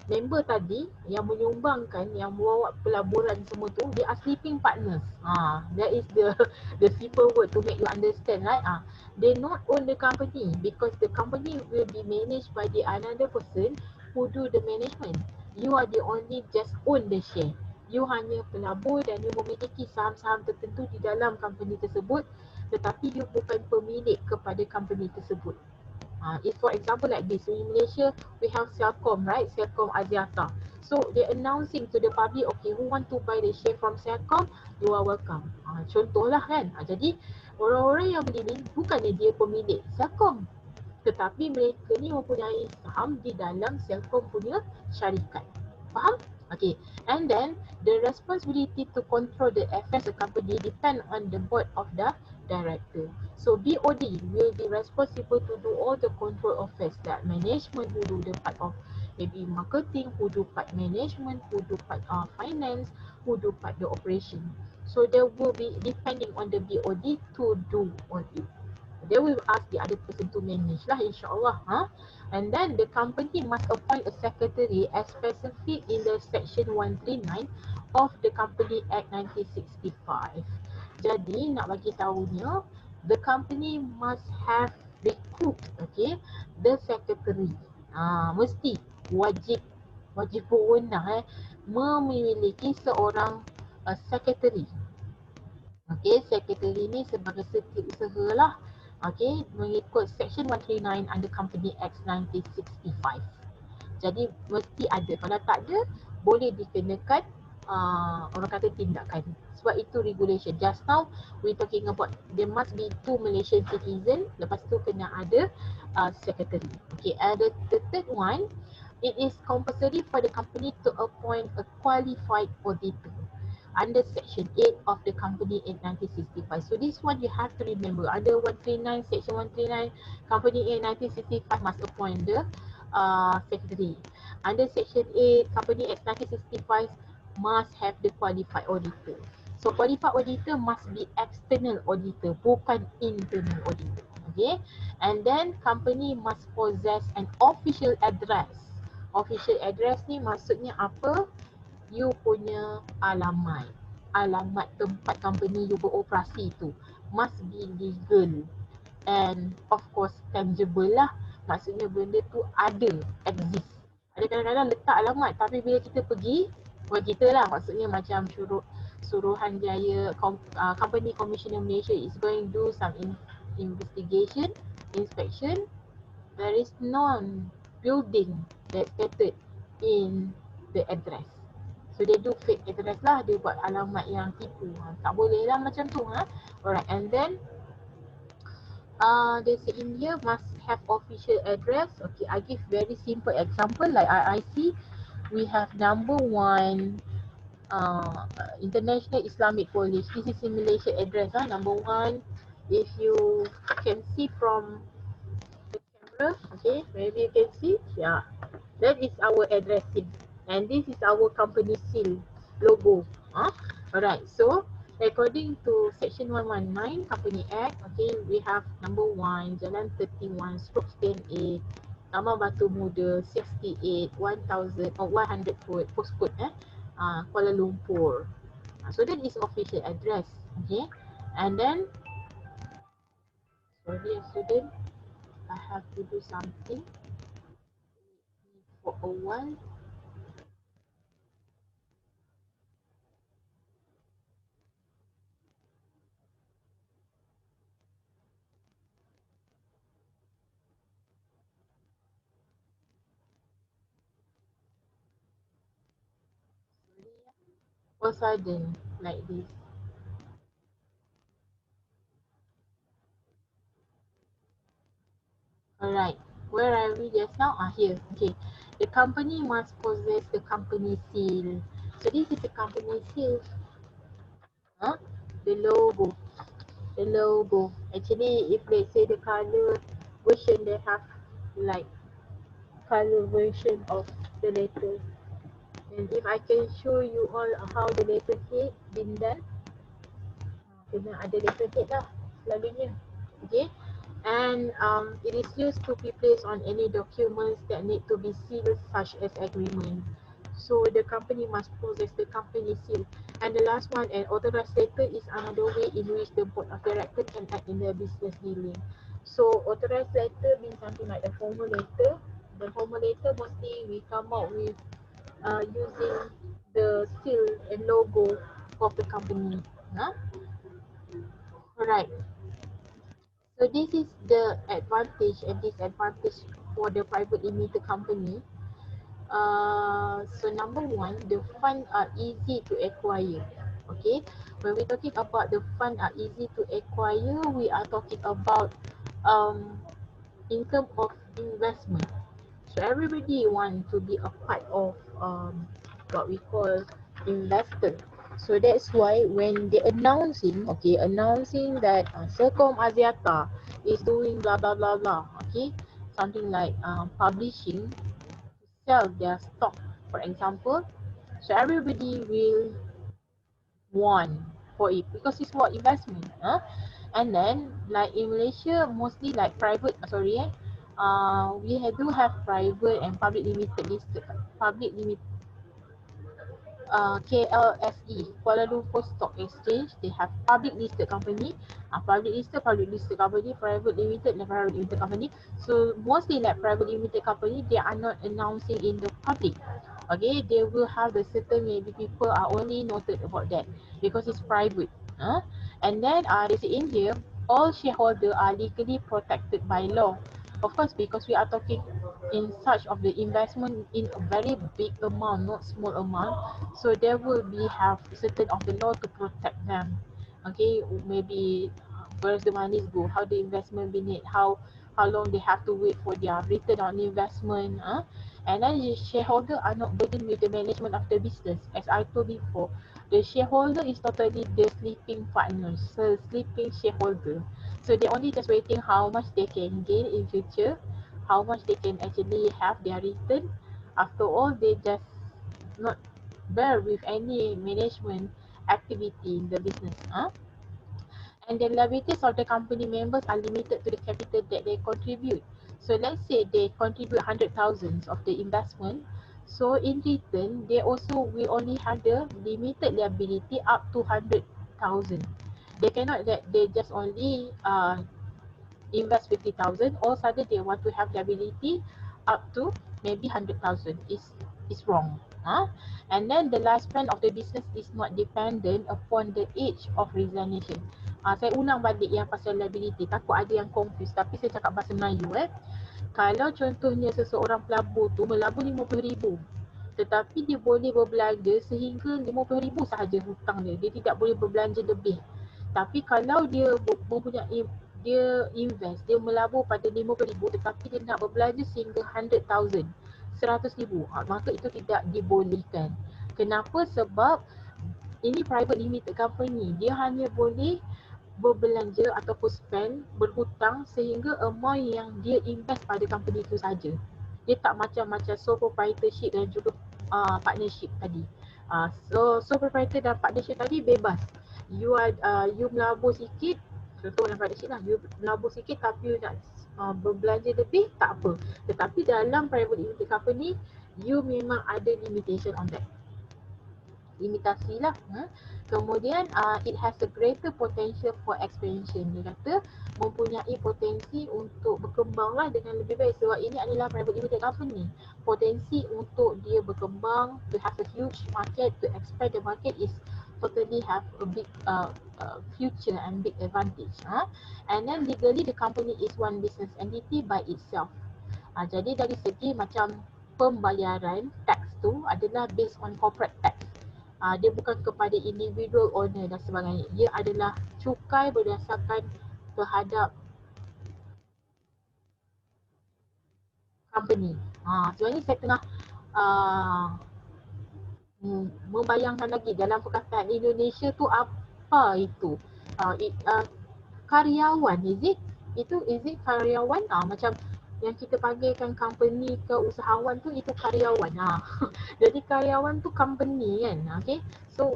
Member tadi yang menyumbangkan, yang bawa pelaburan semua tu, they are sleeping partners. That is the simple word to make you understand, right? They not own the company because the company will be managed by the another person who do the management. You are the only just own the share. You hanya pelabur dan you memiliki saham-saham tertentu di dalam company tersebut, tetapi you bukan pemilik kepada company tersebut. If for example like this, in Malaysia we have Celcom, right? Celcom Axiata. So they announcing to the public, okay, who want to buy the share from Celcom, you are welcome. Contohlah kan. Jadi orang-orang yang beli ni bukannya dia pemilik Celcom, tetapi mereka ni mempunyai saham di dalam Celcom punya syarikat. Faham? Okay. And then the responsibility to control the affairs of the company depend on the board of the director. So BOD will be responsible to do all the control affairs, that management who do the part of maybe marketing, who do part management, who do part finance, who do part the operation. So there will be depending on the BOD to do on it. They will ask the other person to manage lah, insyaAllah. And then the company must appoint a secretary as specific in the section 139 of the Company Act 1965. Jadi nak bagi tahunya, the company must have recruit, okay, the secretary. Mesti wajib berwenang memiliki seorang secretary. Okey, sekretari ni sebagai setiausaha lah. Okey, mengikut Section 139 under Company Act 1965. Jadi mesti ada. Kalau tak ada, boleh dikenakan orang kata tindakan. Sebab itu regulation. Just now we talking about there must be 2 Malaysian citizen. Lepas tu kena ada secretary. Okay, and the third one, it is compulsory for the company to appoint a qualified auditor under Section 8 of the Company Act 1965. So this one you have to remember. Under 139, Section 139, Company Act 1965 must appoint the secretary. Under Section 8, Company Act 1965 must have the qualified auditor. So qualified auditor must be external auditor, bukan internal auditor. Okay, and then company must possess an official address. Official address ni maksudnya apa? You punya alamat tempat company you beroperasi tu must be legal and of course tangible lah. Maksudnya benda tu ada, exist. Ada kadang-kadang letak alamat tapi bila kita pergi, buat kita lah, maksudnya macam Suruhanjaya Company Commissioner Malaysia is going to do some investigation, inspection. There is no building that stated in the address. So dia do fake address lah, dia buat alamat yang tipu. Tak boleh lah macam tu. Alright, and then they say in here must have official address. Okay, I give very simple example like IIC. We have number 1 International Islamic College. This is in Malaysia address number 1. If you can see from the camera, okay, maybe you can see, yeah, that is our address seal. And this is our company seal logo. Alright, so according to Section 119 Company Act, okay, we have number 1 Jalan 31 stroke 10A, Taman Batu Muda 68 1000 or 100 postcode Kuala Lumpur. So that is official address. Okay, and then sorry student, I have to do something for a while. All sudden like this. Alright, where are we just now? Here. Okay, the company must possess the company seal. So this is the company seal. The logo. The logo. Actually, if let's say the color version, they have like color version of the letter. And if I can show you all how the letter head been done, kena ada letter head lah selalunya. Okay, and it is used to be placed on any documents that need to be sealed, such as agreement. So the company must possess the company seal. And the last one, an authorized letter is another way in which the board of directors can act in their business dealing. So authorized letter means something like a formal letter. The formal letter mostly we come out with using the seal and logo of the company. Alright. So this is the advantage and disadvantage for the private limited company. So number 1, the fund are easy to acquire. Okay, when we're talking about the fund are easy to acquire, we are talking about in terms of investment. So everybody want to be a part of what we call investor. So that's why when they announcing that Sercom Axiata is doing blah blah blah blah, something like publishing to sell their stock, for example, so everybody will want for it because it's for investment. And then like in Malaysia, mostly like private, do have private and public limited listed, public limited KLSE, Kuala Lumpur Stock Exchange. They have public listed company, public listed company, private limited, and private limited company. So mostly like private limited company, they are not announcing in the public. Okay, they will have the certain, maybe people are only noted about that because it's private. And then they say in here, all shareholders are legally protected by law. Of course, because we are talking in such of the investment in a very big amount, not small amount. So there will be have certain of the law to protect them. Okay, maybe where's the money go, how the investment be made, how long they have to wait for their return on investment. And then the shareholder are not burdened with the management of the business. As I told before, the shareholder is totally the sleeping partners, so sleeping shareholder. So they're only just waiting how much they can gain in future, how much they can actually have their return. After all, they just not bear with any management activity in the business. And the liabilities of the company members are limited to the capital that they contribute. So let's say they contribute 100,000 of the investment. So in return, they also will only have the limited liability up to 100,000. They cannot that they just only invest 50,000, all sudden they want to have liability up to maybe 100,000. Is wrong. And then the lifespan of the business is not dependent upon the age of resignation. Saya ulang balik yang pasal liability, takut ada yang confuse, tapi saya cakap bahasa Melayu. Kalau contohnya seseorang pelabur tu melabur 50,000, tetapi dia boleh berbelanja sehingga 50,000 sahaja hutang dia. Dia tidak boleh berbelanja lebih. Tapi kalau dia mempunyai, dia invest, dia melabur pada 50,000 tetapi dia nak berbelanja sehingga 100,000, 100,000, maka itu tidak dibolehkan. Kenapa? Sebab ini private limited company. Dia hanya boleh berbelanja ataupun spend, berhutang sehingga amount yang dia invest pada company itu saja. Dia tak macam sole proprietorship dan juga partnership tadi. So proprietor dan partnership tadi bebas. You melabur sikit, contoh dalam partnership lah, you melabur sikit tapi you nak berbelanja lebih, tak apa. Tetapi dalam private limited company, you memang ada limitation on that. Limitasi lah. Kemudian it has a greater potential for expansion. Dia kata mempunyai potensi untuk berkembang lah dengan lebih baik sebab ini adalah private limited company. Potensi untuk dia berkembang, to have a huge market, to expand the market is totally have a big future and big advantage. And then legally the company is one business entity by itself. Jadi dari segi macam pembayaran tax tu adalah based on corporate tax. Dia bukan kepada individual owner dan sebagainya. Dia adalah cukai berdasarkan terhadap company. Sebenarnya saya tengah membayangkan lagi dalam perkataan Indonesia tu apa itu. Karyawan, is it karyawan? Macam yang kita panggilkan company ke usahawan tu, itu karyawan. Jadi karyawan tu company kan. Okay. So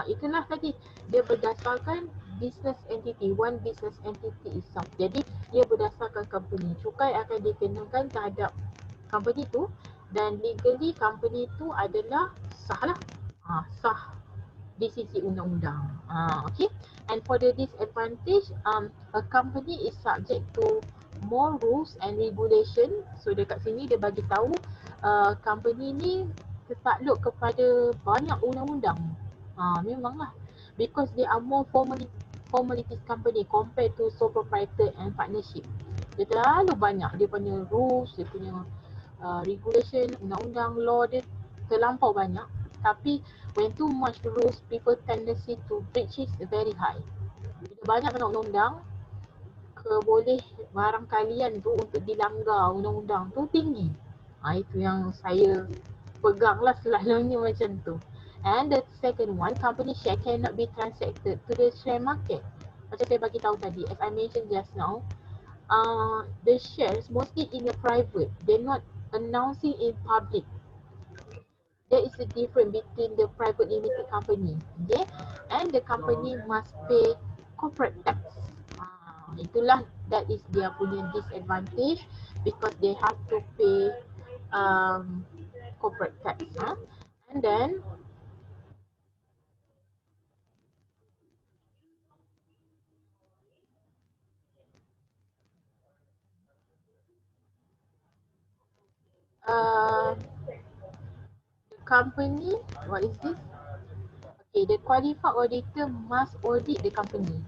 itulah tadi, dia berdasarkan business entity, one business entity itself. Jadi dia berdasarkan company. Cukai akan dikenakan terhadap company tu dan legally company tu adalah sah lah. Sah di sisi undang-undang. Okay. And for the disadvantage, a company is subject to more rules and regulation. So dekat sini dia bagi tahu company ni tertakluk kepada banyak undang-undang. Memanglah, because they are more formalities company compared to sole proprietor and partnership. Dia terlalu banyak, dia punya rules, dia punya regulation, undang-undang, law dia terlampau banyak. Tapi when too much rules, people tendency to breach is very high. Bila banyak undang-undang, keboleh barang kalian tu untuk dilanggar undang-undang tu tinggi. Itu yang saya pegang lah selalunya macam tu. And the second one, company share cannot be transacted to the share market. Macam saya bagi tahu tadi, as I mentioned just now, the shares mostly in the private. They're not announcing in public. There is a difference between the private limited company, okay, and the company must pay corporate tax. Itulah that is dia punya disadvantage because they have to pay corporate tax. And then uh, the company, what is this? Okay, the qualified auditor must audit the company.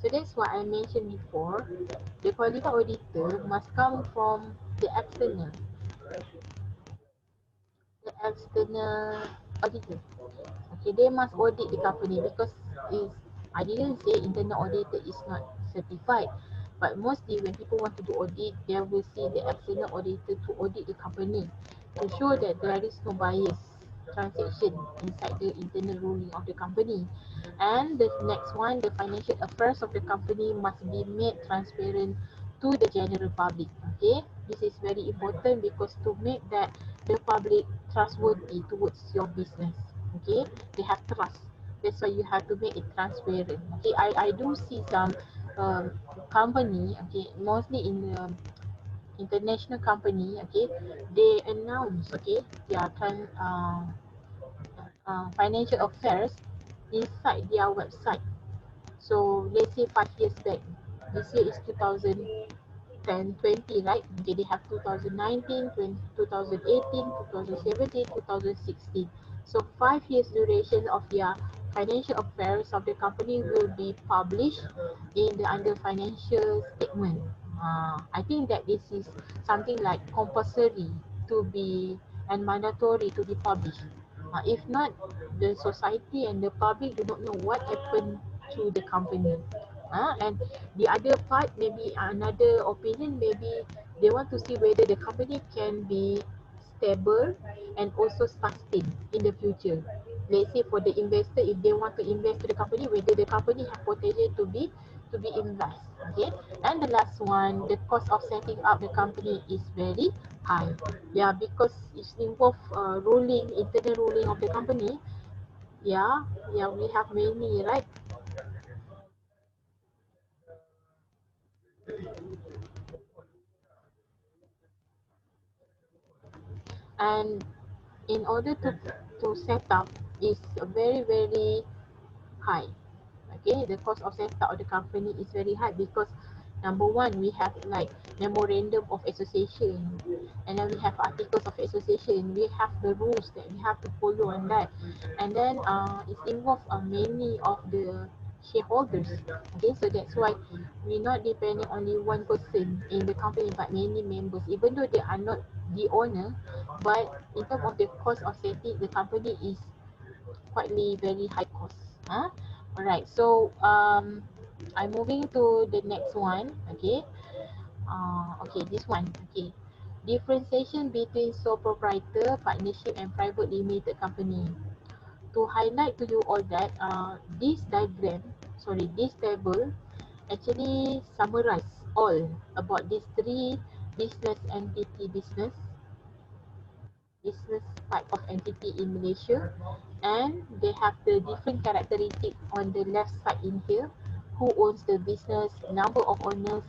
So that's what I mentioned before. The qualified auditor must come from the external auditor. Okay, they must audit the company because is I didn't say internal auditor is not certified, but mostly when people want to do audit, they will see the external auditor to audit the company to show that there is no bias transaction inside the internal ruling of the company. And the next one, the financial affairs of the company must be made transparent to the general public. Okay, this is very important because to make that the public trustworthy towards your business. Okay, they have trust. That's why you have to make it transparent. Okay, I do see some company, okay, mostly in international company, okay, they announce, okay, their financial affairs inside their website. So let's say 5 years back, this year is 2010, 20, right? Okay, they have 2019, 20, 2018, 2017, 2016. So 5 years duration of their financial affairs of the company will be published in the under financial statement. I think that this is something like compulsory to be and mandatory to be published. If not, the society and the public do not know what happened to the company. And the other part, maybe another opinion, maybe they want to see whether the company can be stable and also sustain in the future. Let's say for the investor, if they want to invest to the company, whether the company have potential to be invest. Okay. And the last one, the cost of setting up the company is very high. Yeah, because it's involved ruling, internal ruling of the company. Yeah, yeah, we have many, right? And in order to set up is very high. Okay, the cost of setup of the company is very high because number one, we have like memorandum of association, and then we have articles of association. We have the rules that we have to follow on that, and then it's involved many of the shareholders. Okay, so that's why we're not depending only one person in the company, but many members, even though they are not the owner, but in terms of the cost of setting the company is quietly very high cost. Alright, so I'm moving to the next one. Okay. Okay, this one. Okay. Differentiation between sole proprietor, partnership, and private limited company. To highlight to you all that this diagram, sorry, this table actually summarize all about these three business entity business type of entity in Malaysia, and they have the different characteristic on the left side in here. Who owns the business, number of owners,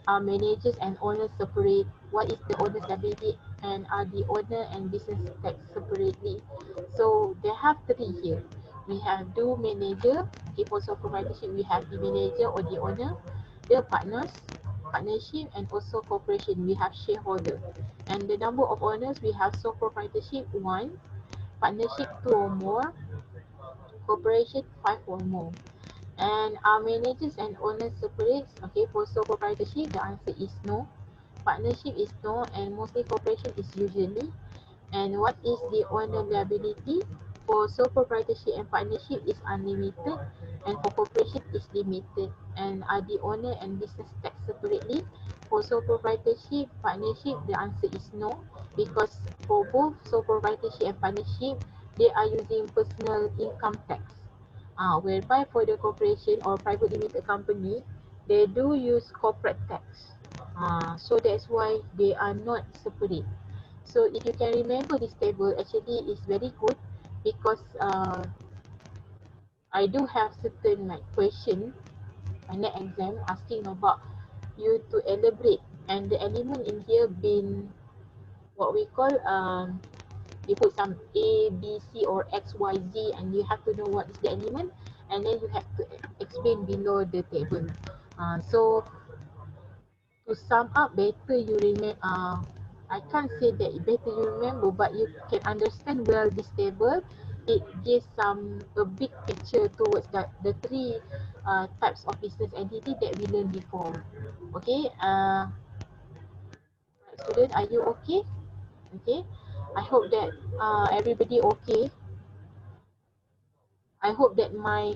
are managers and owners separate, what is the owner's liability, and are the owner and business tax separately. So they have three here. We have the manager, okay, for sole proprietorship we have the manager or the owner, the partners, partnership, and also corporation we have shareholder. And the number of owners we have sole proprietorship 1, partnership 2 or more, corporation 5 or more. And are managers and owners separate? Okay, for sole proprietorship, the answer is no. Partnership is no, and mostly corporation is usually. And what is the owner liability? For sole proprietorship and partnership is unlimited, and for corporation is limited. And are the owner and business tax separately? For sole proprietorship, partnership, the answer is no, because for both sole proprietorship and partnership, they are using personal income tax. Whereby for the corporation or private limited company, they do use corporate tax. So that's why they are not separate. So if you can remember this table, actually is very good because I do have certain like question on the exam asking about you to elaborate, and the element in here been what we call you put some A, B, C or X, Y, Z, and you have to know what is the element, and then you have to explain below the table. So to sum up, better you remember. I can't say that better you remember, but you can understand well this table. It gives some a big picture towards the three types of business entity that we learned before. Okay, student, are you okay? Okay, I hope that everybody okay. I hope that my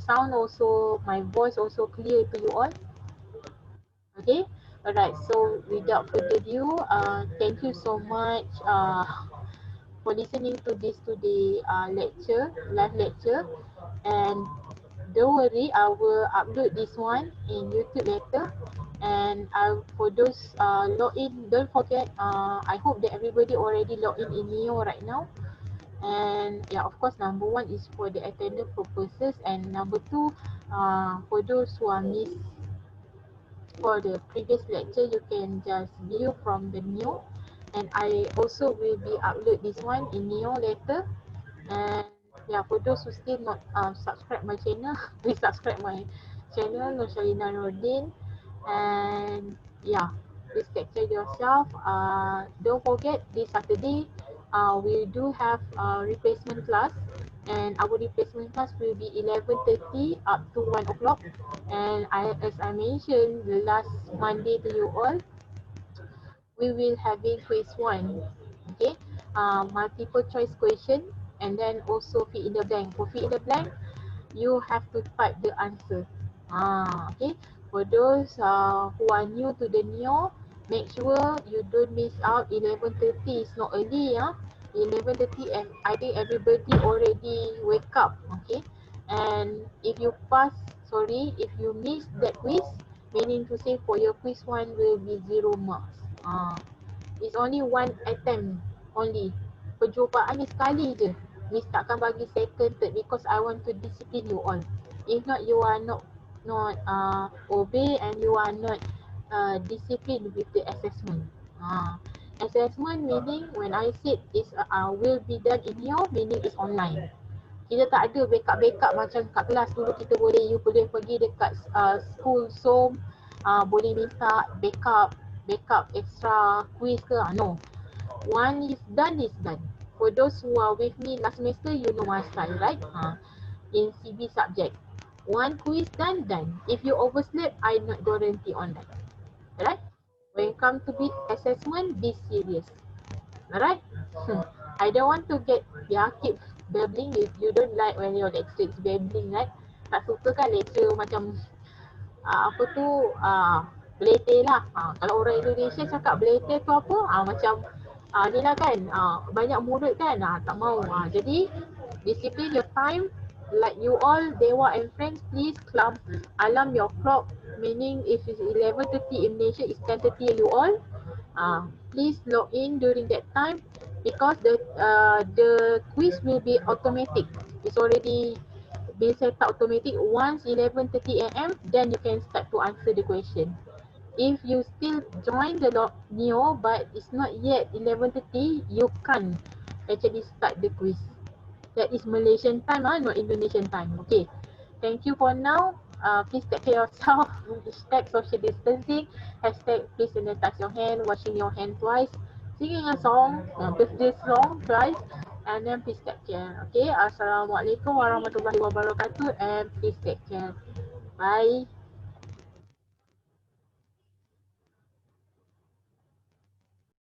sound also, my voice also clear to you all. Okay, alright. So without further ado, thank you so much for listening to this today lecture, live lecture, and don't worry, I will upload this one in YouTube later. And for those log in, don't forget. I hope that everybody already log in Neo right now. And yeah, of course, number one is for the attendance purposes, and number two, for those who are missed for the previous lecture, you can just view from the Neo. And I also will be upload this one in Neo later. And yeah, for those who still not subscribe my channel, please subscribe my channel, Noorsyalina Nordin. And yeah, please take care of yourself. Don't forget this Saturday, we do have replacement class, and our replacement class will be 11:30 up to 1 o'clock. And as I mentioned the last Monday to you all, we will having quiz one. Okay, multiple choice question, and then also fill in the blank. For fill in the blank, you have to type the answer. Okay. For those who are new to the Neo, make sure you don't miss out 11:30. It's not early, 11:30, and I think everybody already wake up. Okay. And if you pass, sorry, if you miss that quiz, meaning to say for your quiz one will be 0 marks. It's only one attempt only. Percubaan ni sekali je. Miss takkan bagi second, third because I want to discipline you all. If not, you are not obey, and you are not disciplined with the assessment. Assessment meaning when I said is will be done in your, meaning is online. Kita tak ada backup macam kat kelas dulu. Kita boleh, you boleh pergi dekat school Zoom, boleh minta backup extra quiz ke. No, one is done is done. For those who are with me last semester, you know my style, right? In CB subject, one quiz done. If you oversleep, I not guarantee on that. Alright? When it come to be assessment, be serious. Alright? I don't want to get, keep babbling. You don't like when your lecture is babbling, right? Tak suka kan lecture macam apa tu, belete lah. Kalau orang Indonesia cakap belete tu apa, macam ni lah kan, banyak mulut kan, tak mau. Jadi discipline your time. Like you all, Dewa and friends, please alarm your clock. Meaning if it's 11:30 in Malaysia, it's 10:30 you all. Please log in during that time, because the quiz will be automatic. It's already been set up automatic. Once 11:30 a.m., then you can start to answer the question. If you still join the Neo but it's not yet 11:30, you can't actually start the quiz. That is Malaysian time, not Indonesian time. Okay. Thank you for now. Please take care of yourself. Hashtag social distancing. Hashtag please sanitize your hand, washing your hand twice, singing a song, birthday song twice, and then please take care. Okay. Assalamualaikum warahmatullahi wabarakatuh, and please take care. Bye.